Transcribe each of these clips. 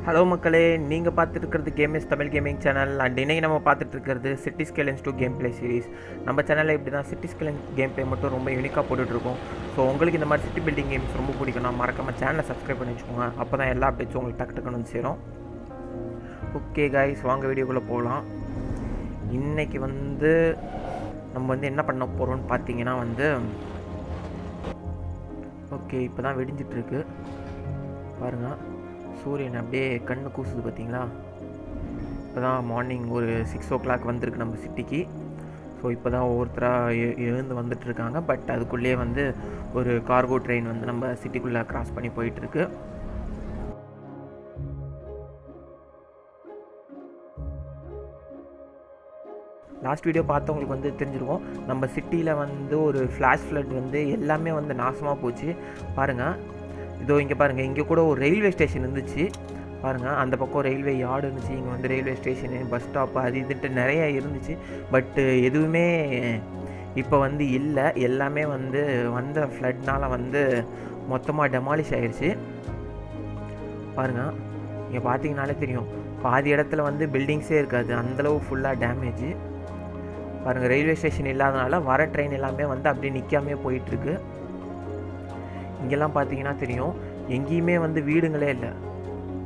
Hello மக்களே, நீங்கள் பார்த்துட்டு game Tamil gaming channel. And இன்றைக்கி நம்ம பார்த்துட்டு இருக்கிறது சிட்டி ஸ்கேலன்ஸ் 2 கேம் ப்ளே சீரிஸ். நம்ம சேனலில் இப்படி தான் சிட்டி ஸ்கேலன்ஸ் கேம் ப்ளே மட்டும் ரொம்ப யூனிக்காக போட்டுட்ருக்கோம். ஸோ உங்களுக்கு இந்த மாதிரி சிட்டி பில்டிங் கேம்ஸ் ரொம்ப பிடிக்கும்னா மறக்காம சேனலை சப்ஸ்கிரைப் பண்ணி வச்சுக்கோங்க. அப்போ தான் எல்லா அப்டேட்ஸும் உங்களுக்கு டக்குன்னு வந்து சேரும். ஓகே காய்ஸ், வாங்க வீடியோக்குள்ளே போகலாம். இன்றைக்கி நம்ம என்ன பண்ண போகிறோம்னு பார்த்தீங்கன்னா ஓகே, இப்போ தான் வெடிஞ்சிட்ருக்கு பாருங்கள். சூரியன் அப்படியே கண்ணு கூசுது பார்த்தீங்களா. இப்போ தான் மார்னிங் ஒரு 6 o'clock வந்திருக்கு நம்ம சிட்டிக்கு. ஸோ இப்போ தான் ஒவ்வொருத்தராக எழுந்து வந்துட்டுருக்காங்க. பட் அதுக்குள்ளேயே ஒரு கார்கோ ட்ரெயின் நம்ம சிட்டிக்குள்ளே க்ராஸ் பண்ணி போயிட்டுருக்கு. லாஸ்ட் வீடியோ பார்த்தவங்களுக்கு தெரிஞ்சிருக்கும். நம்ம சிட்டியில் ஒரு ஃப்ளாஷ் ஃப்ளட் எல்லாமே நாசமாக போச்சு பாருங்கள். இதோ இங்கே பாருங்கள், இங்கே கூட ஒரு ரயில்வே ஸ்டேஷன் இருந்துச்சு பாருங்கள். அந்த பக்கம் ரயில்வே யார்டு இருந்துச்சு, இங்கே ரயில்வே ஸ்டேஷனு, பஸ் ஸ்டாப்பு, அது இதுன்ட்டு நிறையா இருந்துச்சு. பட்டு எதுவுமே இப்போ இல்லை. எல்லாமே வந்த ஃப்ளட்னால் மொத்தமாக டெமாலிஷ் ஆயிடுச்சு பாருங்கள். இங்கே பார்த்தீங்கனாலே தெரியும், பாதி இடத்துல பில்டிங்ஸே இருக்காது, அந்தளவு ஃபுல்லாக டேமேஜ் பாருங்கள். ரயில்வே ஸ்டேஷன் இல்லாதனால வர ட்ரெயின் எல்லாமே அப்படியே நிற்காமே போயிட்டுருக்கு. இங்கெல்லாம் பார்த்தீங்கன்னா தெரியும், எங்கேயுமே வீடுங்களே இல்லை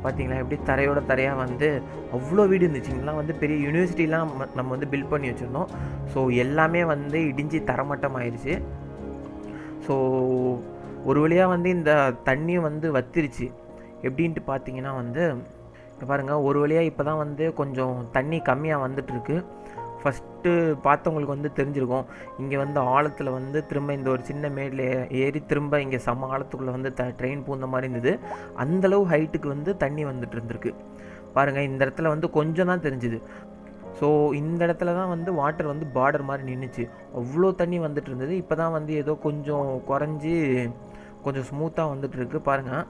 பார்த்தீங்களா. எப்படி தரையோட தரையாக அவ்வளோ வீடு இருந்துச்சு. இங்கெல்லாம் பெரிய யூனிவர்சிட்டிலாம் நம்ம பில்ட் பண்ணி வச்சுருந்தோம். ஸோ எல்லாமே இடிஞ்சு தரமட்டம் ஆயிடுச்சு. ஸோ ஒரு வழியாக இந்த தண்ணியும் வத்திருச்சு. எப்படின்ட்டு பார்த்தீங்கன்னா இங்கே பாருங்கள், ஒரு வழியாக இப்போ தான் கொஞ்சம் தண்ணி கம்மியாக வந்துட்டுருக்கு. ஃபஸ்ட்டு பார்த்தவங்களுக்கு தெரிஞ்சிருக்கும். இங்கே ஆழத்தில் திரும்ப இந்த ஒரு சின்ன மேடில் ஏறி திரும்ப இங்கே செம்ம ஆழத்துக்குள்ளே ட்ரெயின் பூந்த மாதிரி இருந்தது. அந்தளவு ஹைட்டுக்கு தண்ணி வந்துட்டு இருந்திருக்கு பாருங்கள். இந்த இடத்துல கொஞ்சம் தான் தெரிஞ்சுது. ஸோ இந்த இடத்துல தான் வாட்டர் பார்டர் மாதிரி நின்றுச்சு. அவ்வளோ தண்ணி வந்துட்டு இருந்தது. இப்போ தான் ஏதோ கொஞ்சம் குறைஞ்சி கொஞ்சம் ஸ்மூத்தாக வந்துட்டுருக்கு பாருங்கள்.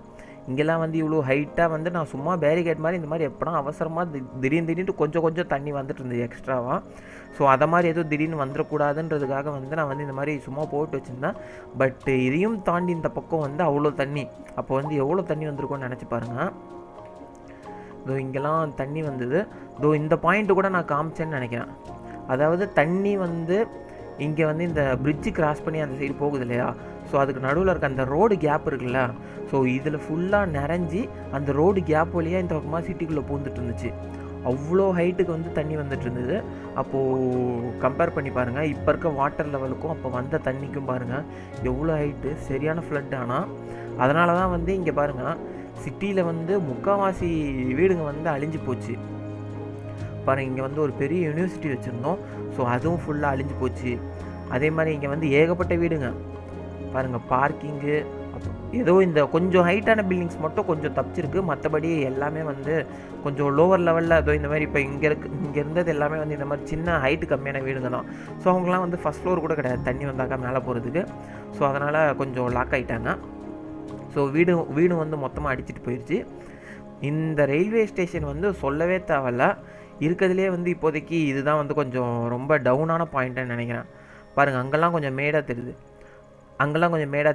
இங்கெல்லாம் இவ்வளோ ஹைட்டாக நான் சும்மா பேரிகேட் மாதிரி இந்த மாதிரி எப்போனா அவசரமாக திடீர்னு கொஞ்சம் தண்ணி வந்துட்டு இருந்தது எக்ஸ்ட்ராவாக. ஸோ அதை மாதிரி எதுவும் திடீர்னு வந்துடக்கூடாதுன்றதுக்காக நான் இந்த மாதிரி சும்மா போட்டு வச்சுருந்தேன். பட் இதையும் தாண்டி இந்த பக்கம் அவ்வளோ தண்ணி. அப்போ எவ்வளோ தண்ணி வந்திருக்கோன்னு நினச்சி பாருங்கள். இதோ இங்கெல்லாம் தண்ணி வந்தது. இதோ இந்த பாயிண்ட்டு கூட நான் காமிச்சேன்னு நினைக்கிறேன். அதாவது தண்ணி இங்கே இந்த பிரிட்ஜு கிராஸ் பண்ணி அந்த சைடு போகுது இல்லையா. ஸோ அதுக்கு நடுவில் இருக்க அந்த ரோடு கேப் இருக்குல்ல. ஸோ இதில் ஃபுல்லாக நிறைஞ்சி அந்த ரோடு கேப் வழியாக இந்த பக்கமாக சிட்டிக்குள்ளே பூந்துட்டு இருந்துச்சு. அவ்வளோ ஹைட்டுக்கு தண்ணி வந்துட்டு இருந்தது. அப்போது கம்பேர் பண்ணி பாருங்கள், இப்போ இருக்க வாட்டர் லெவலுக்கும் அப்போ வந்த தண்ணிக்கும் பாருங்கள் எவ்வளோ ஹைட்டு. சரியான ஃப்ளட். ஆனால் அதனால தான் இங்கே பாருங்கள், சிட்டியில் முக்கால்வாசி வீடுங்க அழிஞ்சு போச்சு பாருங்கள். இங்கே ஒரு பெரிய யூனிவர்சிட்டி வச்சுருந்தோம். ஸோ அதுவும் ஃபுல்லாக அழிஞ்சு போச்சு. அதே மாதிரி இங்கே ஏகப்பட்ட வீடுங்க பாருங்கள். பார்க்கிங்கு ஏதோ இந்த கொஞ்சம் ஹைட்டான பில்டிங்ஸ் மட்டும் கொஞ்சம் தப்பிச்சிருக்கு. மற்றபடி எல்லாமே கொஞ்சம் லோவர் லெவலில் ஏதோ இந்த மாதிரி இப்போ இங்கே இருந்தது எல்லாமே இந்த மாதிரி சின்ன ஹைட்டு கம்மியான வீடுங்க தான். ஸோ அவங்களாம் ஃபஸ்ட் ஃப்ளோர் கூட கிடையாது தண்ணி வந்தாக்கா மேலே போகிறதுக்கு. ஸோ அதனால் கொஞ்சம் லாக் ஆகிட்டாங்க. ஸோ வீடு மொத்தமாக அடிச்சிட்டு போயிடுச்சு. இந்த ரயில்வே ஸ்டேஷன் சொல்லவே தேவையில்ல. இருக்கிறதுலே இப்போதைக்கு இதுதான் கொஞ்சம் ரொம்ப டவுனான பாயிண்ட்டுன்னு நினைக்கிறேன் பாருங்கள். அங்கெல்லாம் கொஞ்சம் மேடாக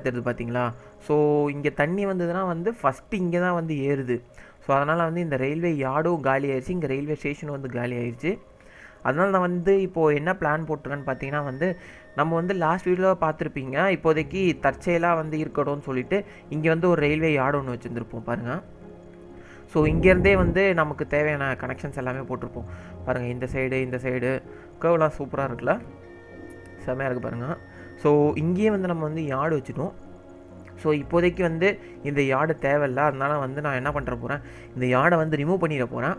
தெரியுது பார்த்தீங்களா. ஸோ இங்கே தண்ணி வந்ததுன்னா ஃபஸ்ட்டு இங்கே தான் ஏறுது. ஸோ அதனால் இந்த ரயில்வே யார்டும் காலி ஆயிடுச்சு, இங்கே ரயில்வே ஸ்டேஷனும் காலி ஆயிடுச்சு. அதனால் நான் இப்போது என்ன பிளான் போட்டிருக்கேன்னு பார்த்தீங்கன்னா நம்ம லாஸ்ட் வீடியோவில் பார்த்துருப்பீங்க. இப்போதைக்கு தற்செயலாக இருக்கணும்னு சொல்லிட்டு இங்கே ஒரு ரயில்வே யார்டு ஒன்று வச்சுருந்துருப்போம் பாருங்கள். ஸோ இங்கேருந்தே நமக்கு தேவையான கனெக்ஷன்ஸ் எல்லாமே போட்டிருப்போம் பாருங்கள். இந்த சைடு கர்வ்லாம் சூப்பராக இருக்குல்ல, செம்மையாக இருக்குது பாருங்கள். ஸோ இங்கேயே நம்ம யார்டு வச்சுட்டோம். ஸோ இப்போதைக்கு இந்த யார்டு தேவையில்லை. அதனால் நான் என்ன பண்ணுற போகிறேன், இந்த யார்டை ரிமூவ் பண்ணிட போகிறேன்.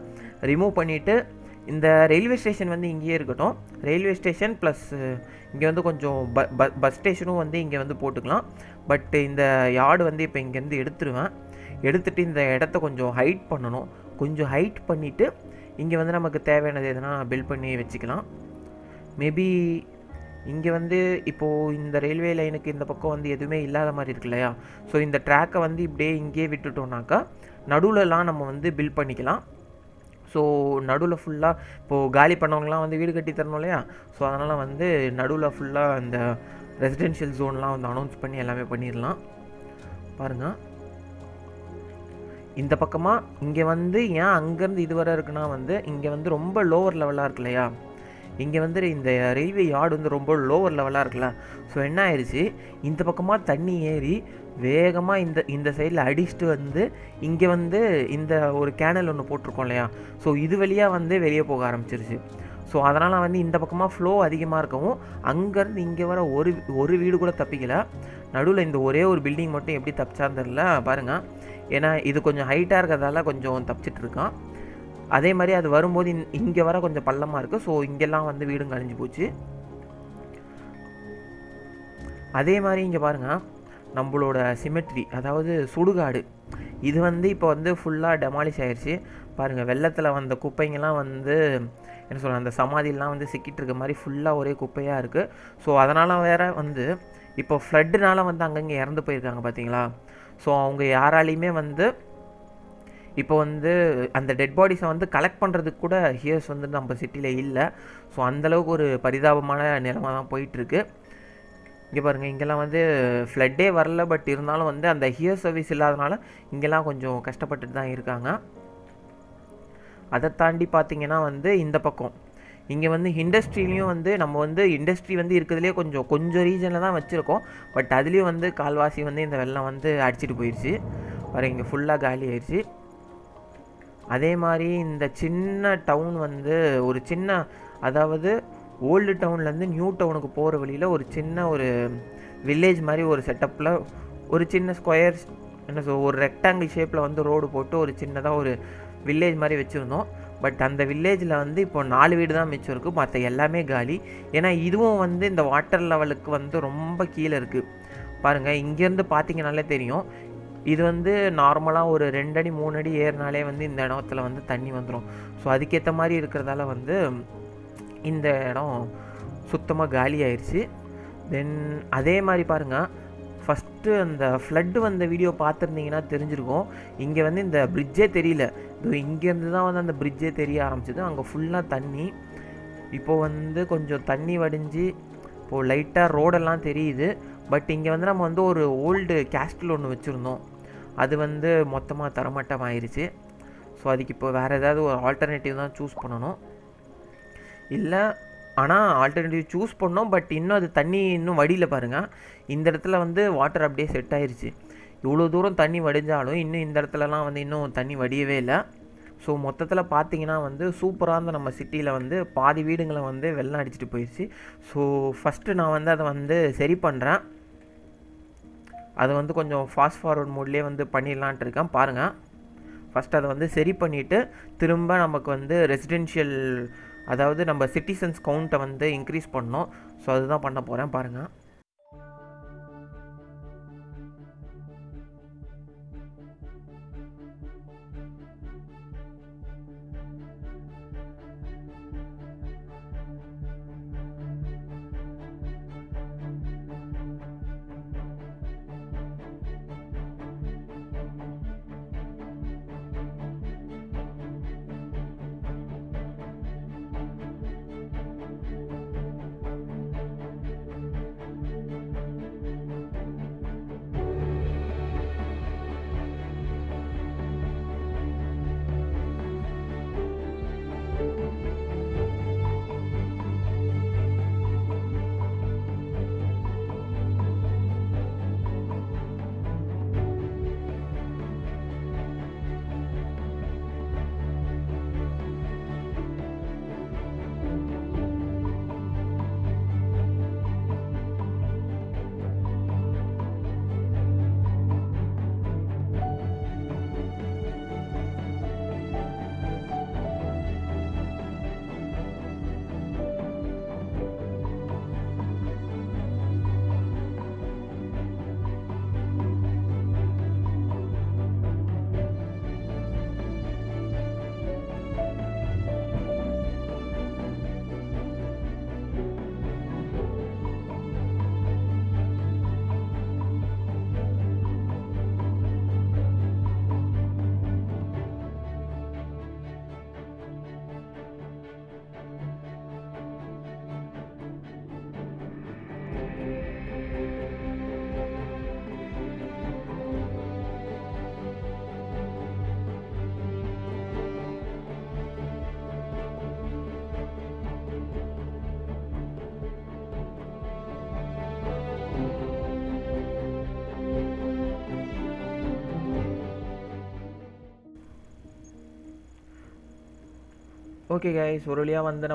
ரிமூவ் பண்ணிவிட்டு இந்த ரயில்வே ஸ்டேஷன் இங்கேயே இருக்கட்டும். ரயில்வே ஸ்டேஷன் ப்ளஸ் இங்கே கொஞ்சம் பஸ் ஸ்டேஷனும் இங்கே போட்டுக்கலாம். பட் இந்த யார்டு இப்போ இங்கேருந்து எடுத்துகிட்டு இந்த இடத்த கொஞ்சம் ஹைட் பண்ணணும். கொஞ்சம் ஹைட் பண்ணிவிட்டு இங்கே நமக்கு தேவையானது எதுனா பில்ட் பண்ணி வச்சுக்கலாம். மேபி இங்கே இப்போது இந்த ரயில்வே லைனுக்கு இந்த பக்கம் எதுவுமே இல்லாத மாதிரி இருக்கு இல்லையா. ஸோ இந்த ட்ராக்கை இப்படியே இங்கேயே விட்டுட்டோம்னாக்கா நடுவில்லாம் நம்ம பில்ட் பண்ணிக்கலாம். ஸோ நடுவில் ஃபுல்லாக இப்போது காலி பண்ணவங்களாம் வீடு கட்டி தரணும் இல்லையா. ஸோ அதனால் நடுவில் ஃபுல்லாக இந்த ரெசிடென்ஷியல் ஜோன்லாம் அனௌன்ஸ் பண்ணி எல்லாமே பண்ணிடலாம் பாருங்கள். இந்த பக்கமாக இங்கே வந்து ஏன் அங்கேருந்து இது வரை இருக்குன்னா வந்து இங்கே வந்து ரொம்ப லோவர் லெவலாக இருக்கு இல்லையா, இங்கே வந்து இந்த ரயில்வே யார்டு வந்து ரொம்ப லோவர் லெவலாக இருக்குல்ல. ஸோ என்ன ஆயிடுச்சு, இந்த பக்கமாக தண்ணி ஏறி வேகமாக இந்த சைடில் அடிச்சுட்டு வந்து இங்கே வந்து இந்த ஒரு கேனல் ஒன்று போட்டிருக்கோம் இல்லையா, ஸோ இது வழியாக வந்து வெளியே போக ஆரம்பிச்சிருச்சு. ஸோ அதனால் வந்து இந்த பக்கமாக ஃப்ளோ அதிகமாக இருக்கவும் அங்கேருந்து இங்கே வர ஒரு வீடு கூட தப்பிக்கலை. நடுவில் இந்த ஒரே ஒரு பில்டிங் மட்டும் எப்படி தப்பிச்சான்னு தெரில பாருங்கள். ஏன்னா இது கொஞ்சம் ஹைட்டாக இருக்கிறதால கொஞ்சம் தப்பிச்சிட்டு இருக்கான். அதே மாதிரி அது வரும்போது இங்கே வர கொஞ்சம் பள்ளமாக இருக்குது. ஸோ இங்கெல்லாம் வந்து வீடும் கழிஞ்சு போச்சு. அதே மாதிரி இங்கே பாருங்கள், நம்மளோட சிமெட்ரி அதாவது சுடுகாடு இது வந்து இப்போ வந்து ஃபுல்லாக டெமாலிஷ் ஆயிடுச்சு. பாருங்கள், வெள்ளத்தில் வந்த குப்பைங்கெல்லாம் வந்து என்ன சொல்ல, அந்த சமாதியெல்லாம் வந்து சிக்கிட்டு இருக்க மாதிரி ஃபுல்லாக ஒரே குப்பையாக இருக்குது. ஸோ அதனால் வேறு வந்து இப்போ ஃப்ளட்டுனால வந்து அங்கங்கே இறந்து போயிருக்காங்க பார்த்தீங்களா. ஸோ அவங்க யாராலையுமே வந்து இப்போ வந்து அந்த டெட் பாடிஸை வந்து கலெக்ட் பண்ணுறதுக்கு கூட ஹியர்ஸ் வந்து நம்ம சிட்டியில் இல்லை. ஸோ அந்தளவுக்கு ஒரு பரிதாபமான நிலைமை தான் போயிட்டுருக்கு. இங்கே பாருங்கள், இங்கெல்லாம் வந்து ஃப்ளட்டே வரல, பட் இருந்தாலும் வந்து அந்த ஹியர் சர்வீஸ் இல்லாதனால இங்கெல்லாம் கொஞ்சம் கஷ்டப்பட்டுட்டு தான் இருக்காங்க. அதை தாண்டி பார்த்திங்கன்னா வந்து இந்த பக்கம் இங்கே வந்து இண்டஸ்ட்ரிலையும் வந்து நம்ம வந்து இண்டஸ்ட்ரி வந்து இருக்கிறதுலே கொஞ்சம் ரீஜனில் தான் வச்சுருக்கோம். பட் அதுலேயும் வந்து கால்வாசி வந்து இந்த வெள்ளம் வந்து அடிச்சிட்டு போயிடுச்சு. பாரு, இங்கே ஃபுல்லாக காலி ஆயிடுச்சு. அதே மாதிரி இந்த சின்ன டவுன் வந்து ஒரு சின்ன, அதாவது ஓல்டு டவுன்லேருந்து நியூ டவுனுக்கு போகிற வழியில் ஒரு சின்ன ஒரு வில்லேஜ் மாதிரி ஒரு செட்டப்பில் ஒரு சின்ன ஸ்கொயர் ஒரு ரெக்டாங்கிள் ஷேப்பில் வந்து ரோடு போட்டு ஒரு சின்னதாக ஒரு வில்லேஜ் மாதிரி வச்சுருந்தோம். பட் அந்த வில்லேஜில் வந்து இப்போ 4 வீடு தான் மிச்சம் இருக்குது, மற்ற எல்லாமே காலி. ஏன்னா இதுவும் வந்து இந்த வாட்டர் லெவலுக்கு வந்து ரொம்ப கீழே இருக்குது. பாருங்கள், இங்கேருந்து பார்த்தீங்கனாலே தெரியும். இது வந்து நார்மலாக ஒரு 2 அடி 3 அடி ஏறினாலே வந்து இந்த இடத்துல வந்து தண்ணி வந்துடும். ஸோ அதுக்கேற்ற மாதிரி இருக்கிறதால வந்து இந்த இடம் சுத்தமாக காலி ஆயிடுச்சு. தென் அதே மாதிரி பாருங்கள், ஃபஸ்ட்டு அந்த ஃப்ளட்டு வந்த வீடியோ பார்த்துருந்தீங்கன்னா தெரிஞ்சிருக்கும். இங்கே வந்து இந்த பிரிட்ஜே தெரியல, இங்கேருந்து தான் வந்து அந்த பிரிட்ஜே தெரிய ஆரம்பிச்சிது. அங்கே ஃபுல்லாக தண்ணி. இப்போது வந்து கொஞ்சம் தண்ணி வடிஞ்சு இப்போது லைட்டாக ரோடெல்லாம் தெரியுது. பட் இங்கே வந்து நம்ம வந்து ஒரு ஓல்டு கேஸ்டில் ஒன்று வச்சுருந்தோம், அது வந்து மொத்தமாக தரமட்டம் ஆயிடுச்சு. ஸோ அதுக்கு இப்போ வேறு ஏதாவது ஒரு ஆல்டர்னேட்டிவ் தான் சூஸ் பண்ணணும். இல்லை, ஆனால் ஆல்டர்னேட்டிவ் சூஸ் பண்ணோம், பட் இன்னும் அது தண்ணி இன்னும் வடியில் பாருங்கள். இந்த இடத்துல வந்து வாட்டர் அப்படியே செட் ஆயிடுச்சு. இவ்வளோ தூரம் தண்ணி வடிஞ்சாலும் இன்னும் இந்த இடத்துலலாம் வந்து இன்னும் தண்ணி வடியவே இல்லை. ஸோ மொத்தத்தில் பார்த்தீங்கன்னா வந்து சூப்பராக இருந்த நம்ம சிட்டியில் வந்து பாதி வீடுங்களை வந்து வெள்ளம் அடிச்சுட்டு போயிடுச்சு. ஸோ ஃபஸ்ட்டு நான் வந்து அதை வந்து சரி பண்ணுறேன். அதை வந்து கொஞ்சம் ஃபாஸ்ட் ஃபார்வர்ட் மோட்லேயே வந்து பண்ணிடலான்ட்டு இருக்கேன். பாருங்கள், ஃபஸ்ட் அதை வந்து சரி பண்ணிவிட்டு திரும்ப நமக்கு வந்து ரெசிடென்ஷியல், அதாவது நம்ம சிட்டிசன்ஸ் கவுண்ட்டை வந்து இன்க்ரீஸ் பண்ணோம். ஸோ அதுதான் பண்ண போகிறேன். பாருங்கள், ஓகே கைஸ், ஒரு வழியாக வந்து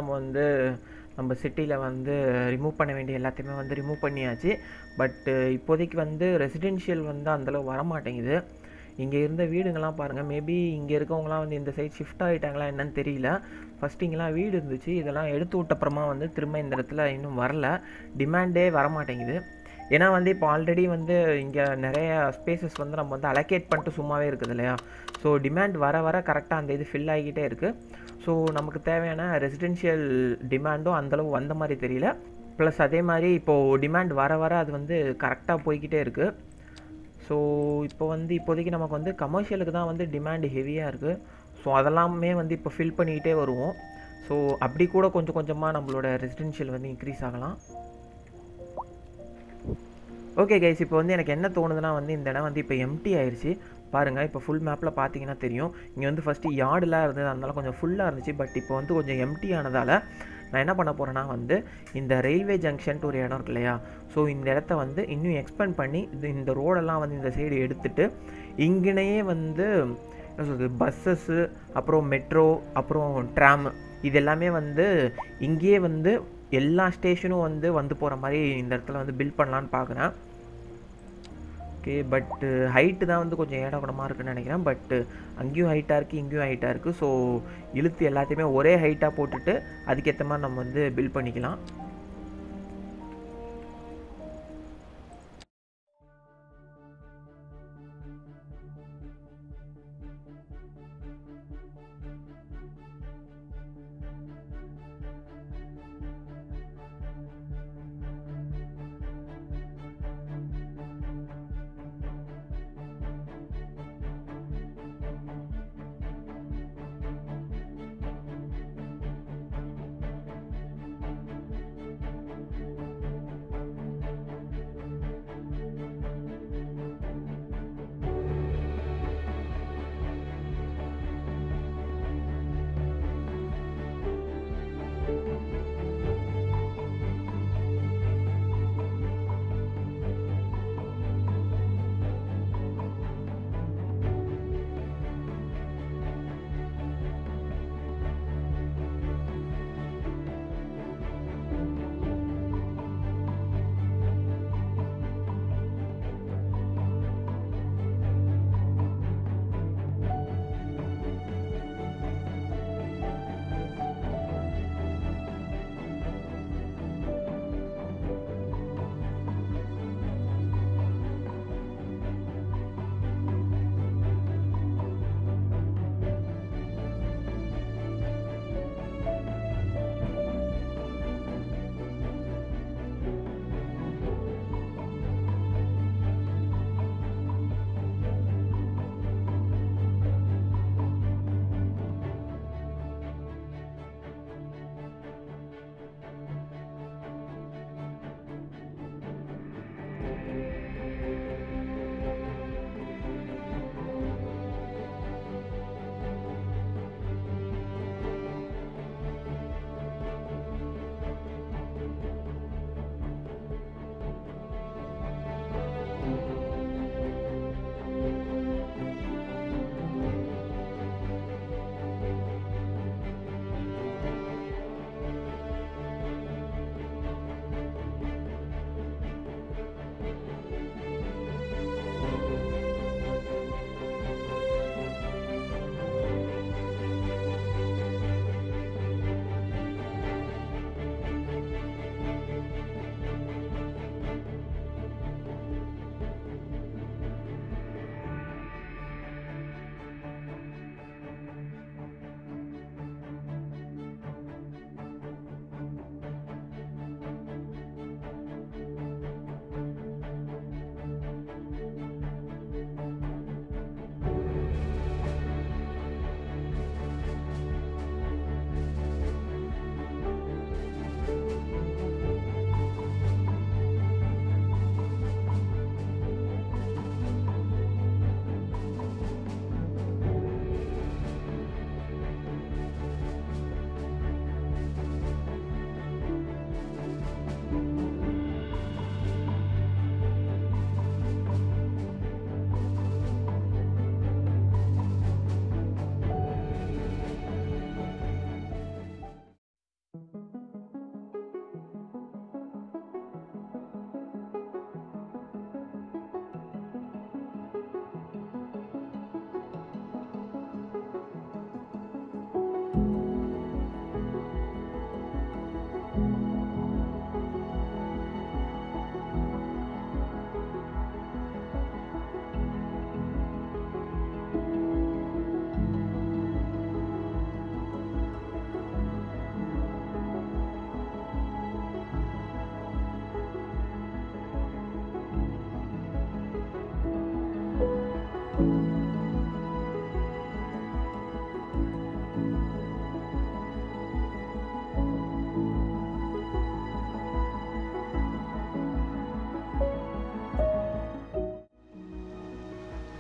நம்ம சிட்டியில் வந்து ரிமூவ் பண்ண வேண்டிய எல்லாத்தையுமே வந்து ரிமூவ் பண்ணியாச்சு. பட்டு இப்போதைக்கு வந்து ரெசிடென்ஷியல் வந்து அந்தளவு வரமாட்டேங்குது. இங்கே இருந்த வீடுங்கள்லாம் பாருங்கள், மேபி இங்கே இருக்கவங்களாம் வந்து இந்த சைட் ஷிஃப்ட் ஆகிட்டாங்களா என்னன்னு தெரியல. ஃபஸ்ட்டு இங்கெல்லாம் வீடு இருந்துச்சு, இதெல்லாம் எடுத்து விட்டப்புறமா வந்து திரும்ப இந்த இடத்துல இன்னும் வரல, டிமாண்டே வரமாட்டேங்குது. ஏன்னா வந்து இப்போ ஆல்ரெடி வந்து இங்கே நிறைய ஸ்பேசஸ் வந்து நம்ம வந்து அலோகேட் பண்ணிட்டு சும்மாவே இருக்குது இல்லையா. ஸோ டிமாண்ட் வர வர கரெக்டாக அந்த இது ஃபில் ஆகிக்கிட்டே இருக்குது. ஸோ நமக்கு தேவையான ரெசிடென்ஷியல் டிமாண்டும் அந்தளவு வந்த மாதிரி தெரியல. ப்ளஸ் அதே மாதிரி இப்போது டிமாண்ட் வர வர அது வந்து கரெக்டாக போய்கிட்டே இருக்குது. ஸோ இப்போ வந்து இப்போதைக்கு நமக்கு வந்து கமர்ஷியலுக்கு தான் வந்து டிமாண்ட் ஹெவியாக இருக்குது. ஸோ அதெல்லாமே வந்து இப்போ ஃபில் பண்ணிக்கிட்டே வருவோம். ஸோ அப்படி கூட கொஞ்சம் கொஞ்சமாக நம்மளோட ரெசிடென்ஷியல் வந்து இன்க்ரீஸ் ஆகலாம். ஓகே கைஸ், இப்போ வந்து எனக்கு என்ன தோணுதுன்னா வந்து இந்த இடம் வந்து இப்போ எம்டி ஆயிடுச்சு. பாருங்கள், இப்போ ஃபுல் மேப்பில் பார்த்தீங்கன்னா தெரியும். இங்கே வந்து ஃபஸ்ட்டு யார்டெலாம் இருந்தது, அதனால கொஞ்சம் ஃபுல்லாக இருந்துச்சு. பட் இப்போ வந்து கொஞ்சம் எம்டி ஆனதால் நான் என்ன பண்ண போகிறேன்னா வந்து இந்த ரயில்வே ஜங்ஷன்ட்டு ஒரு இடம் இருக்கு இல்லையா. ஸோ இந்த இடத்த வந்து இன்னும் எக்ஸ்பெண்ட் பண்ணி இந்த ரோடெல்லாம் வந்து இந்த சைடு எடுத்துகிட்டு இங்கேயே வந்து என்ன சொல்கிறது, பஸ்ஸஸ்ஸு, அப்புறம் மெட்ரோ, அப்புறம் ட்ராம், இது எல்லாமே வந்து இங்கேயே வந்து எல்லா ஸ்டேஷனும் வந்து போகிற மாதிரி இந்த இடத்துல வந்து பில்ட் பண்ணலான்னு பார்க்குறேன். ஓகே, பட்டு ஹைட்டு தான் வந்து கொஞ்சம் ஏடகுடமாக இருக்குன்னு நினைக்கிறேன். பட்டு அங்கேயும் ஹைட்டாக இருக்குது, இங்கேயும் ஹைட்டாக இருக்குது. ஸோ இழுத்து எல்லாத்தையுமே ஒரே ஹைட்டாக போட்டுட்டு அதுக்கேற்ற மாதிரி நம்ம வந்து பில்ட் பண்ணிக்கலாம்.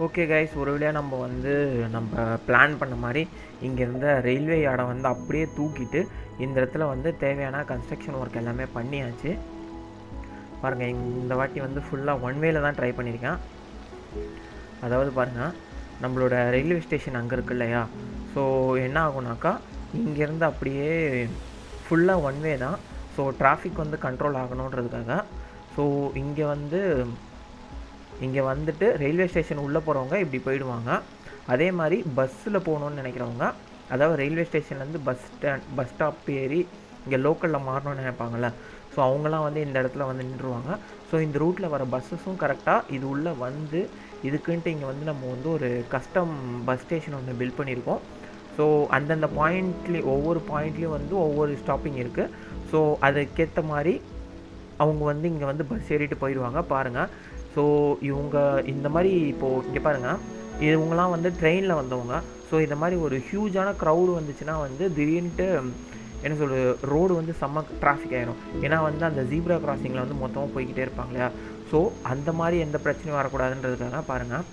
ஓகே கைஸ், ஒரு வழியாக நம்ம வந்து நம்ம பிளான் பண்ண மாதிரி இங்கே இருந்த ரயில்வே யார்டை வந்து அப்படியே தூக்கிட்டு இந்த இடத்துல வந்து தேவையான கன்ஸ்ட்ரக்ஷன் ஒர்க் எல்லாமே பண்ணியாச்சு. பாருங்கள், இந்த வாட்டி வந்து ஃபுல்லாக ஒன் வேல தான் ட்ரை பண்ணியிருக்கேன். அதாவது பாருங்கள், நம்மளோட ரயில்வே ஸ்டேஷன் அங்கே இருக்கு இல்லையா, ஸோ என்ன ஆகுனாக்கா இங்கேருந்து அப்படியே ஃபுல்லாக ஒன் வே தான். ஸோ டிராஃபிக் வந்து கண்ட்ரோல் ஆகணுன்றதுக்காக ஸோ இங்கே வந்துட்டு ரயில்வே ஸ்டேஷன் உள்ளே போகிறவங்க இப்படி போயிடுவாங்க. அதே மாதிரி பஸ்ஸில் போகணுன்னு நினைக்கிறவங்க, அதாவது ரயில்வே ஸ்டேஷன்லேருந்து பஸ் ஸ்டாப் ஏறி இங்கே லோக்கலில் மாறணும்னு நினைப்பாங்கள்ல, ஸோ அவங்களாம் வந்து இந்த இடத்துல வந்து நின்றுவாங்க. ஸோ இந்த ரூட்டில் வர பஸ்ஸஸும் கரெக்டாக இது உள்ளே வந்து இதுக்குன்ட்டு இங்கே வந்து நம்ம வந்து ஒரு கஸ்டம் பஸ் ஸ்டேஷன் ஒன்று பில்ட் பண்ணியிருக்கோம். ஸோ அந்தந்த பாயிண்ட்லேயும் ஒவ்வொரு பாயிண்ட்லேயும் வந்து ஒவ்வொரு ஸ்டாப்பிங் இருக்குது. ஸோ அதுக்கேற்ற மாதிரி அவங்க வந்து இங்கே வந்து பஸ் ஏறிட்டு போயிடுவாங்க. பாருங்கள், ஸோ இவங்க இந்த மாதிரி இப்போது இங்கே பாருங்கள், இவங்களாம் வந்து ட்ரெயினில் வந்தவங்க. ஸோ இந்த மாதிரி ஒரு ஹியூஜான க்ரௌடு வந்துச்சுன்னா வந்து திடீர்னுட்டு என்ன சொல்கிறது, ரோடு வந்து செம்ம டிராஃபிக் ஆகிடும். ஏன்னா வந்து அந்த ஜீப்ரா கிராசிங்கில் வந்து மொத்தமாக போய்கிட்டே இருப்பாங்க இல்லையா. ஸோ அந்த மாதிரி எந்த பிரச்சனையும் வரக்கூடாதுன்றதுக்காக பாருங்கள்,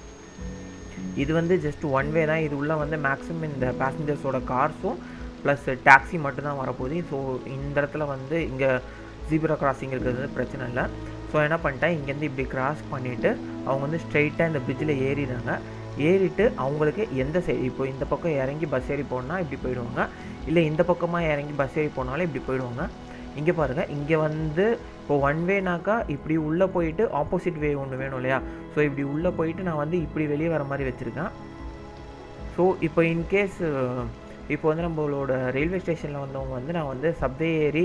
இது வந்து ஜஸ்ட் ஒன் வே தான். இது உள்ளே வந்து மேக்ஸிமம் இந்த பேசஞ்சர்ஸோட கார்ஸும் ப்ளஸ் டாக்ஸி மட்டும்தான் வரப்போகுது. ஸோ இந்த இடத்துல வந்து இங்கே ஜீப்ரா கிராசிங் இருக்கிறது பிரச்சனை இல்லை. ஸோ என்ன பண்ணிட்டேன், இங்கேருந்து இப்படி கிராஸ் பண்ணிவிட்டு அவங்க வந்து ஸ்ட்ரெயிட்டாக இந்த பிரிட்ஜில் ஏறிடுறாங்க. ஏறிட்டு அவங்களுக்கு எந்த சைடு, இப்போ இந்த பக்கம் இறங்கி பஸ் ஏறி போனால் இப்படி போயிடுவாங்க, இல்லை இந்த பக்கமாக இறங்கி பஸ் ஏறி போனாலும் இப்படி போயிடுவாங்க. இங்கே பாருங்கள், இங்கே வந்து இப்போ ஒன் வேனாக்கா இப்படி உள்ளே போயிட்டு ஆப்போசிட் வே ஒன்று வேணும் இல்லையா. ஸோ இப்படி உள்ளே போயிட்டு நான் வந்து இப்படி வெளியே வர மாதிரி வச்சுருக்கேன். ஸோ இப்போ இன்கேஸ் இப்போ வந்து நம்மளோட ரயில்வே ஸ்டேஷனில் வந்தவங்க வந்து நான் வந்து சப்வே ஏறி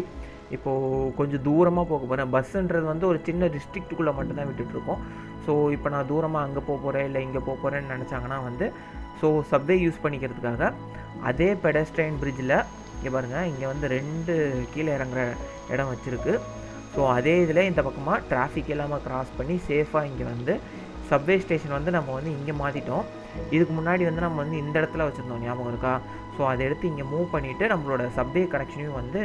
இப்போது கொஞ்சம் தூரமாக போக போகிறேன். பஸ்ஸுன்றது வந்து ஒரு சின்ன டிஸ்ட்ரிக்ட்டுக்குள்ளே மட்டும்தான் விட்டுட்ருக்கோம். ஸோ இப்போ நான் தூரமாக அங்கே போக போகிறேன் இல்லை இங்கே போக போகிறேன்னு நினச்சாங்கன்னா வந்து ஸோ சப்வே யூஸ் பண்ணிக்கிறதுக்காக அதே பெடஸ்ட்ரைன் பிரிட்ஜில் இங்கே பாருங்கள், இங்கே வந்து 2 கீழே இறங்குற இடம் வச்சுருக்கு. ஸோ அதே இதில் இந்த பக்கமாக டிராஃபிக் இல்லாமல் க்ராஸ் பண்ணி சேஃபாக இங்கே வந்து சப்வே ஸ்டேஷன் வந்து நம்ம வந்து இங்கே மாற்றிட்டோம். இதுக்கு முன்னாடி வந்து நம்ம வந்து இந்த இடத்துல வச்சுருந்தோம், ஞாபகம் இருக்கா. ஸோ அதை எடுத்து இங்கே மூவ் பண்ணிவிட்டு நம்மளோட சப்வே கனெக்ஷனையும் வந்து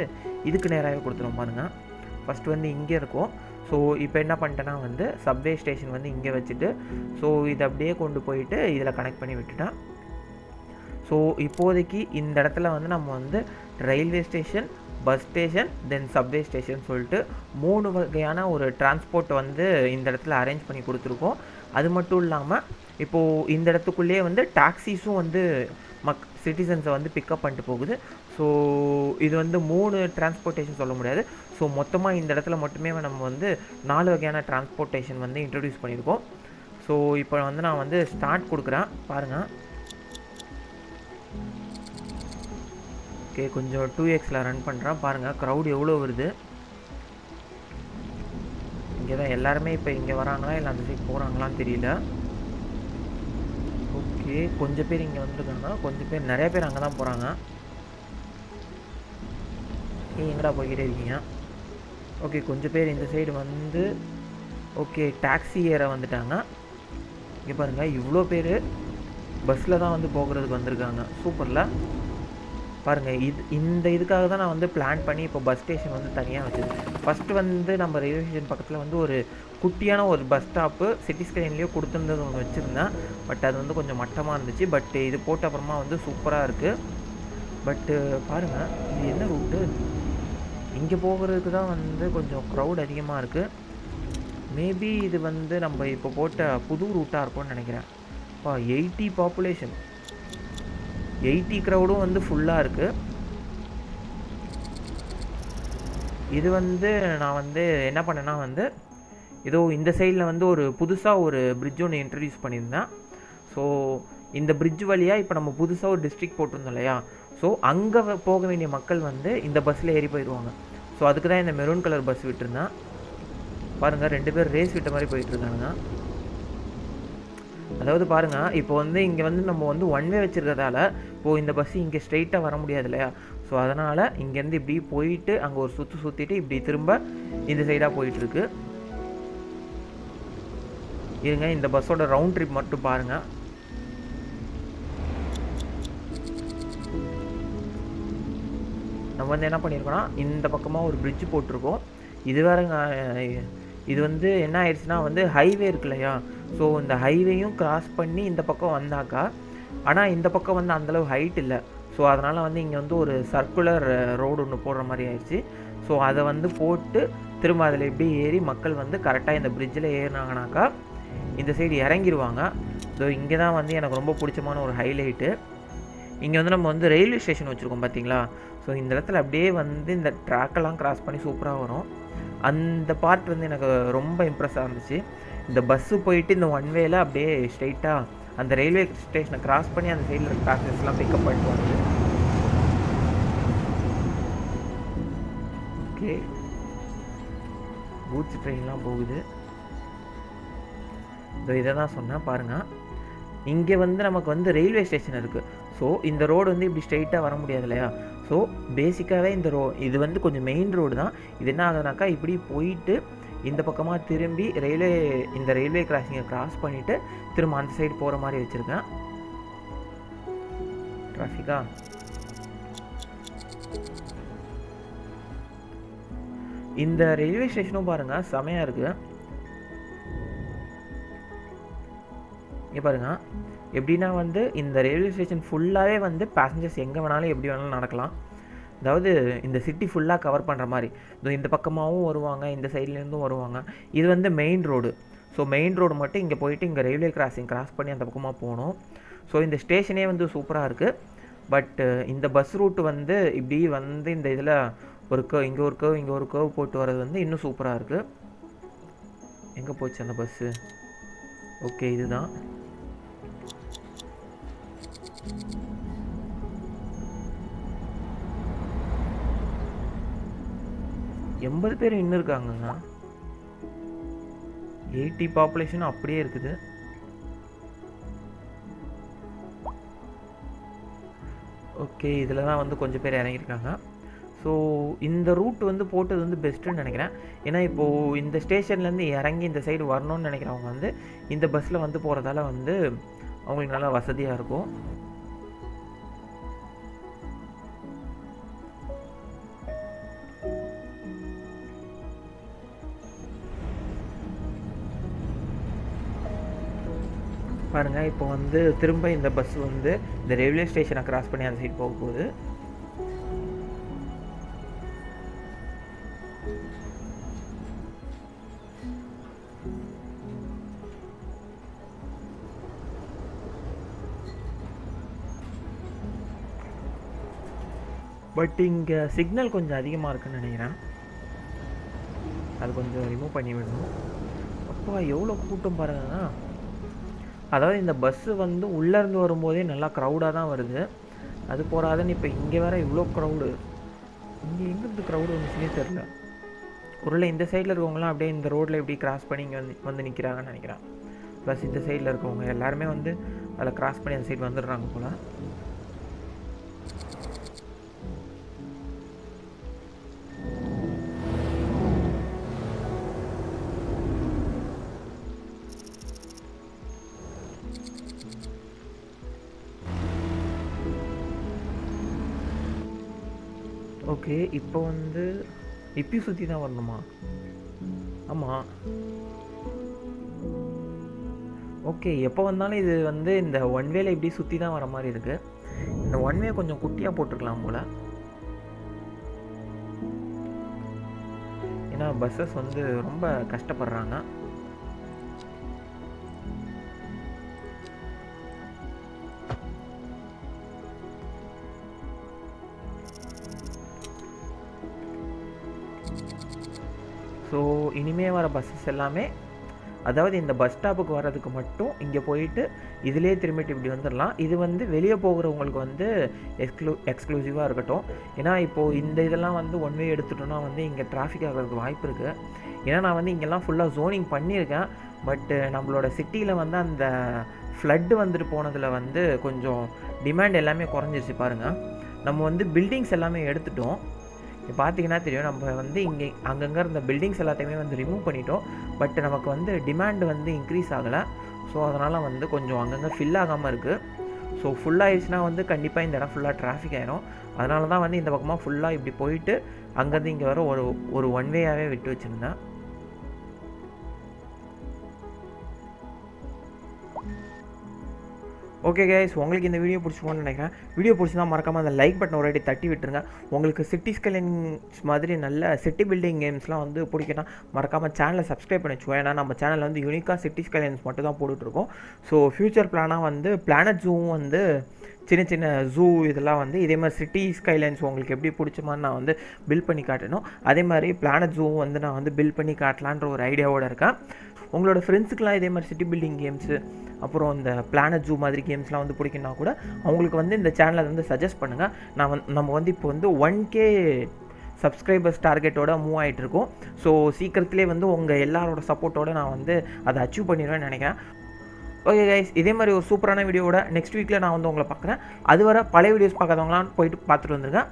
இதுக்கு நேராகவே கொடுத்துருவோம். பாருங்கள், ஃபஸ்ட்டு வந்து இங்கே இருக்கும். ஸோ இப்போ என்ன பண்ணிட்டேன்னா வந்து சப்வே ஸ்டேஷன் வந்து இங்கே வச்சுட்டு ஸோ இதை அப்படியே கொண்டு போயிட்டு இதில் கனெக்ட் பண்ணி விட்டுட்டேன். ஸோ இப்போதைக்கு இந்த இடத்துல வந்து நம்ம வந்து ரயில்வே ஸ்டேஷன், பஸ் ஸ்டேஷன், தென் சப்வே ஸ்டேஷன் சொல்லிட்டு 3 வகையான ஒரு டிரான்ஸ்போர்ட் வந்து இந்த இடத்துல அரேஞ்ச் பண்ணி கொடுத்துருக்கோம். அது மட்டும் இல்லாமல் இப்போது இந்த இடத்துக்குள்ளேயே வந்து டாக்ஸிஸும் வந்து சிட்டிசன்ஸை வந்து பிக்கப் பண்ணிட்டு போகுது. ஸோ இது வந்து 3 டிரான்ஸ்போர்ட்டேஷன் சொல்ல முடியாது. ஸோ மொத்தமாக இந்த இடத்துல மட்டுமே நம்ம வந்து 4 வகையான டிரான்ஸ்போர்ட்டேஷன் வந்து இன்ட்ரடியூஸ் பண்ணியிருக்கோம். ஸோ இப்போ வந்து நான் வந்து ஸ்டார்ட் கொடுக்குறேன். பாருங்கள், ஓகே, கொஞ்சம் 2xல ரன் பண்ணுறேன். பாருங்கள் க்ரௌட் எவ்வளோ வருது. இங்கே தான் எல்லாருமே இப்போ இங்கே வராங்களா இல்லை அந்த சைட் போகிறாங்களான்னு தெரியல. ஓகே, கொஞ்சம் பேர் இங்கே வந்துருக்காங்க, கொஞ்சம் பேர், நிறைய பேர் அங்கே தான் போகிறாங்க. எங்கடா போய்கிட்டே இருக்கீங்க. ஓகே, கொஞ்சம் பேர் இந்த சைடு வந்து ஓகே டாக்ஸி ஏற வந்துட்டாங்க. இங்கே பாருங்கள், இவ்வளோ பேர் பஸ்ஸில் தான் வந்து போகிறதுக்கு வந்திருக்காங்க. சூப்பரில் பாருங்கள், இந்த இதுக்காக தான் நான் வந்து பிளான் பண்ணி இப்போ பஸ் ஸ்டேஷன் வந்து தனியாக வச்சுருக்கேன். ஃபஸ்ட்டு வந்து நம்ம ரயில்வே ஸ்டேஷன் பக்கத்தில் வந்து ஒரு குட்டியான ஒரு பஸ் ஸ்டாப்பு சிட்டி ஸ்கிரீன்லேயே கொடுத்துருந்தது ஒன்று வச்சுருந்தேன். பட் அது வந்து கொஞ்சம் மட்டமாக இருந்துச்சு. பட் இது போட்ட அப்புறமா வந்து சூப்பராக இருக்குது. பட்டு பாருங்கள், இது என்ன ரூட்டு, இங்கே போகிறதுக்கு தான் வந்து கொஞ்சம் க்ரௌட் அதிகமாக இருக்குது. மேபி இது வந்து நம்ம இப்போ போட்ட புது ரூட்டாக இருக்கும்னு நினைக்கிறேன். 80 பாப்புலேஷன், 80 க்ரௌடும் வந்து ஃபுல்லாக இருக்குது. இது வந்து நான் வந்து என்ன பண்ணேன்னா வந்து ஏதோ இந்த சைடில் வந்து ஒரு புதுசாக ஒரு பிரிட்ஜ் ஒன்று இன்ட்ரடியூஸ் பண்ணியிருந்தேன். ஸோ இந்த பிரிட்ஜ் வழியாக இப்போ நம்ம புதுசாக ஒரு டிஸ்ட்ரிக்ட் போட்டிருந்தோம் இல்லையா. ஸோ அங்கே போக வேண்டிய மக்கள் வந்து இந்த பஸ்ஸில் ஏறி போயிடுவாங்க. ஸோ அதுக்கு தான் இந்த மெரூன் கலர் பஸ் விட்டுருந்தேன். பாருங்கள், 2 பேர் ரேஸ் விட்ட மாதிரி போயிட்டுருக்காங்க. அதாவது பாருங்கள், இப்போ வந்து இங்கே வந்து நம்ம வந்து ஒன் வே வச்சுருக்கிறதால இப்போது இந்த பஸ்ஸு இங்கே ஸ்ட்ரெயிட்டாக வர முடியாது இல்லையா. ஸோ அதனால் இங்கேருந்து இப்படி போயிட்டு அங்கே ஒரு சுற்றிட்டு இப்படி திரும்ப இந்த சைடாக போயிட்டுருக்கு. இருங்க, இந்த பஸ்ஸோட ரவுண்ட் ட்ரிப் மட்டும் பாருங்கள். நம்ம வந்து என்ன பண்ணியிருக்கோன்னா இந்த பக்கமாக ஒரு பிரிட்ஜ் போட்டிருக்கோம். இது வேறுங்க, இது வந்து என்ன ஆயிடுச்சுன்னா வந்து ஹைவே இருக்கு இல்லையா. ஸோ இந்த ஹைவேயும் கிராஸ் பண்ணி இந்த பக்கம் வந்தாக்கா, ஆனால் இந்த பக்கம் வந்து அந்தளவு ஹைட் இல்லை. ஸோ அதனால் வந்து இங்கே வந்து ஒரு சர்க்குலர் ரோடு ஒன்று போடுற மாதிரி ஆயிடுச்சு. ஸோ அதை வந்து போட்டு திரும்ப அதில் எப்படி ஏறி மக்கள் வந்து கரெக்டாக இந்த பிரிட்ஜில் ஏறினாங்கனாக்கா இந்த சைடு இறங்கிடுவாங்க. ஸோ இங்கே தான் வந்து எனக்கு ரொம்ப பிடிச்சமான ஒரு ஹைலைட்டு. இங்கே வந்து நம்ம வந்து ரயில்வே ஸ்டேஷன் வச்சுருக்கோம் பார்த்தீங்களா. ஸோ இந்த இடத்துல அப்படியே வந்து இந்த ட்ராக்கெல்லாம் கிராஸ் பண்ணி சூப்பராக வரும். அந்த பார்ட் வந்து எனக்கு ரொம்ப இம்ப்ரெஸ்ஸாக இருந்துச்சு. இந்த பஸ்ஸு போயிட்டு இந்த ஒன் வேல அப்படியே ஸ்ட்ரைட்டாக அந்த ரயில்வே ஸ்டேஷனை கிராஸ் பண்ணி அந்த சைடில் இருக்க பேசஞ்சர்ஸ்லாம் பிக்கப் பண்ணிட்டு வருது. ஓகே, கூட்ஸ் ட்ரெயின்லாம் போகுது. இதை தான் சொன்னேன் பாருங்கள். இங்கே வந்து நமக்கு வந்து ரயில்வே ஸ்டேஷன் இருக்குது. ஸோ இந்த ரோடு வந்து இப்படி ஸ்ட்ரெயிட்டாக வர முடியாது இல்லையா. ஸோ பேசிக்காகவே இது வந்து கொஞ்சம் மெயின் ரோடு தான். இது என்ன ஆகுதுனாக்கா இப்படி போயிட்டு இந்த பக்கமாக திரும்பி இந்த ரயில்வே கிராசிங்கை கிராஸ் பண்ணிவிட்டு திரும்ப அந்த சைடு போகிற மாதிரி வச்சுருக்கேன். டிராஃபிக்கா இந்த ரயில்வே ஸ்டேஷனும் பாருங்கள் செமையாக இருக்குது. இங்கே பாருங்கள் எப்படின்னா வந்து இந்த ரயில்வே ஸ்டேஷன் ஃபுல்லாகவே வந்து பேசஞ்சர்ஸ் எங்கே வேணாலும் எப்படி வேணாலும் நடக்கலாம். அதாவது இந்த சிட்டி ஃபுல்லாக கவர் பண்ணுற மாதிரி. இந்த பக்கமாகவும் வருவாங்க, இந்த சைட்லேருந்தும் வருவாங்க. இது வந்து main road. So main road மட்டும் இங்கே போயிட்டு இங்கே ரயில்வே கிராசிங் கிராஸ் பண்ணி அந்த பக்கமாக போகணும். ஸோ இந்த ஸ்டேஷனே வந்து சூப்பராக இருக்குது. பட் இந்த பஸ் ரூட்டு வந்து இப்படி வந்து இந்த இதில் ஒரு கர்வ், இங்கே ஒரு கர்வ், இங்கே ஒரு கர்வ் போட்டு வர்றது வந்து இன்னும் சூப்பராக இருக்குது. எங்கே போச்சு அந்த பஸ்ஸு? ஓகே, இதுதான். எண்பது பேர் இன்னும் இருக்காங்கங்க. 80 பாப்புலேஷன் அப்படியே இருக்குது. ஓகே, இதில் தான் வந்து கொஞ்சம் பேர் இறங்கியிருக்காங்க. ஸோ இந்த ரூட் வந்து போட்டது வந்து பெஸ்ட்டுன்னு நினைக்கிறேன். ஏன்னா இப்போது இந்த ஸ்டேஷன்லேருந்து இறங்கி இந்த சைடு வரணும்னு நினைக்கிறவங்க வந்து இந்த பஸ்ஸில் வந்து போகிறதால வந்து அவங்களுக்கு நல்லா வசதியாக இருக்கும். பாருங்கள், இப்போ வந்து திரும்ப இந்த பஸ் வந்து இந்த ரயில்வே ஸ்டேஷனை கிராஸ் பண்ணி அந்த சைடு போக போகுது. பட் இங்கே சிக்னல் கொஞ்சம் அதிகமாக இருக்குன்னு நினைக்கிறேன். அது கொஞ்சம் ரிமூவ் பண்ணி விடணும். அப்போ எவ்வளோ கூட்டம் பாருங்கன்னா, அதாவது இந்த பஸ்ஸு வந்து உள்ளேருந்து வரும்போதே நல்லா க்ரௌடாக தான் வருது. அது போகாதுன்னு இப்போ இங்கே வேறு இவ்வளோ க்ரௌடு. இங்கே எங்கேருந்து க்ரௌடு வந்துச்சுன்னே தெரில. ஒருவேளை இந்த சைடில் இருக்கவங்களாம் அப்படியே இந்த ரோட்டில் எப்படி கிராஸ் பண்ணி இங்கே வந்து நிற்கிறாங்கன்னு நினைக்கிறேன். ப்ளஸ் இந்த சைடில் இருக்கவங்க எல்லாருமே வந்து அதில் கிராஸ் பண்ணி அந்த சைடு வந்துடுறாங்க போல். ஓகே, இப்போ வந்து இப்பயும் சுற்றி தான் வரணுமா? ஆமாம். ஓகே, எப்போ வந்தாலும் இது வந்து இந்த ஒன் வேல இப்படி சுற்றி தான் வர மாதிரி இருக்குது. இந்த ஒன் வே கொஞ்சம் குட்டியாக போட்டுருக்கலாம் போல். ஏன்னா பஸ்ஸஸ் வந்து ரொம்ப கஷ்டப்படுறாங்க. ஸோ இனிமேல் வர பஸ்ஸஸ் எல்லாமே, அதாவது இந்த பஸ் ஸ்டாப்புக்கு வர்றதுக்கு மட்டும் இங்கே போயிட்டு இதிலே திரும்பிட்டு இப்படி வந்துடலாம். இது வந்து வெளியே போகிறவங்களுக்கு வந்து எக்ஸ்க்ளூசிவாக இருக்கட்டும். ஏன்னா இப்போது இந்த இதெல்லாம் வந்து ஒன் வே எடுத்துட்டோன்னா வந்து இங்கே டிராஃபிக் ஆகிறதுக்கு வாய்ப்பு இருக்குது. ஏன்னா நான் வந்து இங்கெல்லாம் ஃபுல்லாக ஜோனிங் பண்ணியிருக்கேன். பட்டு நம்மளோட சிட்டியில் வந்து அந்த ஃப்ளட்டு வந்துட்டு போனதில் வந்து கொஞ்சம் டிமாண்ட் எல்லாமே குறைஞ்சிருச்சு பாருங்கள். நம்ம வந்து பில்டிங்ஸ் எல்லாமே எடுத்துட்டோம். இப்போ பார்த்தீங்கன்னா தெரியும், நம்ம வந்து இங்கே அங்கங்கே இருந்த பில்டிங்ஸ் எல்லாத்தையுமே வந்து ரிமூவ் பண்ணிட்டோம். பட் நமக்கு வந்து டிமாண்ட் வந்து இன்க்ரீஸ் ஆகலை. ஸோ அதனால் வந்து கொஞ்சம் அங்கங்கே ஃபில் ஆகாமல் இருக்குது. ஸோ ஃபுல்லாகிடுச்சுன்னா வந்து கண்டிப்பாக இந்த இடம் ஃபுல்லாக டிராஃபிக் ஆகிடும். அதனால தான் வந்து இந்த பக்கமாக ஃபுல்லாக இப்படி போயிட்டு அங்கேருந்து இங்கே வர ஒரு ஒன் வேயாகவே விட்டு வச்சுருந்தேன். ஓகே கைஸ், உங்களுக்கு இந்த வீடியோ பிடிச்சிக்கோன்னு நினைக்கிறேன். வீடியோ பிடிச்சிருந்தா மறக்காமல் அந்த லைக் பட்டன் ஒரு வாட்டி தட்டி விட்டுருங்க. உங்களுக்கு சிட்டி ஸ்கைலைன்ஸ் மாதிரி நல்ல சிட்டி பில்டிங் கேம்ஸ்லாம் வந்து பிடிக்கணும், மறக்காமல் சேனலை சப்ஸ்கிரைப் பண்ணி வச்சுக்கோங்க. ஏன்னா நம்ம சேனலில் வந்து யூனிக்காக சிட்டி ஸ்கைலைன்ஸ் மட்டும் தான் போட்டுட்ருக்கோம். ஸோ ஃப்யூச்சர் பிளானாக வந்து பிளானட் ஜூவும் வந்து சின்ன சின்ன ஜூ இதெல்லாம் வந்து இதே மாதிரி சிட்டி ஸ்கைலைன்ஸ் உங்களுக்கு எப்படி பிடிச்ச மாதிரி நான் வந்து பில்ட் பண்ணி காட்டணும். அதே மாதிரி பிளானட் ஜூவும் வந்து நான் வந்து பில்ட் பண்ணி காட்டலான்ற ஒரு ஐடியாவோடு இருக்கேன். உங்களோட ஃப்ரெண்ட்ஸுக்கெலாம் இதே மாதிரி சிட்டி பில்டிங் கேம்ஸு அப்புறம் இந்த பிளானட் ஜூ மாதிரி கேம்ஸ்லாம் வந்து பிடிக்குன்னா கூட அவங்களுக்கு வந்து இந்த சேனலை வந்து சஜஸ்ட் பண்ணுங்கள். நம்ம வந்து இப்போ வந்து 1K சப்ஸ்கிரைபர்ஸ் டார்கெட்டோட மூவ் ஆகிட்டுருக்கோம். ஸோ சீக்கிரத்திலே வந்து உங்கள் எல்லாரோட சப்போர்ட்டோடு நான் வந்து அதை அச்சீவ் பண்ணிடுவேன்னு நினைக்கிறேன். ஓகே கைஸ், இதே மாதிரி ஒரு சூப்பரான வீடியோவோட நெக்ஸ்ட் வீக்கில் நான் வந்து உங்களை பார்க்குறேன். அதுவரை பழைய வீடியோஸ் பார்க்காதவங்களாம் போயிட்டு பார்த்துட்டு வந்துருங்க.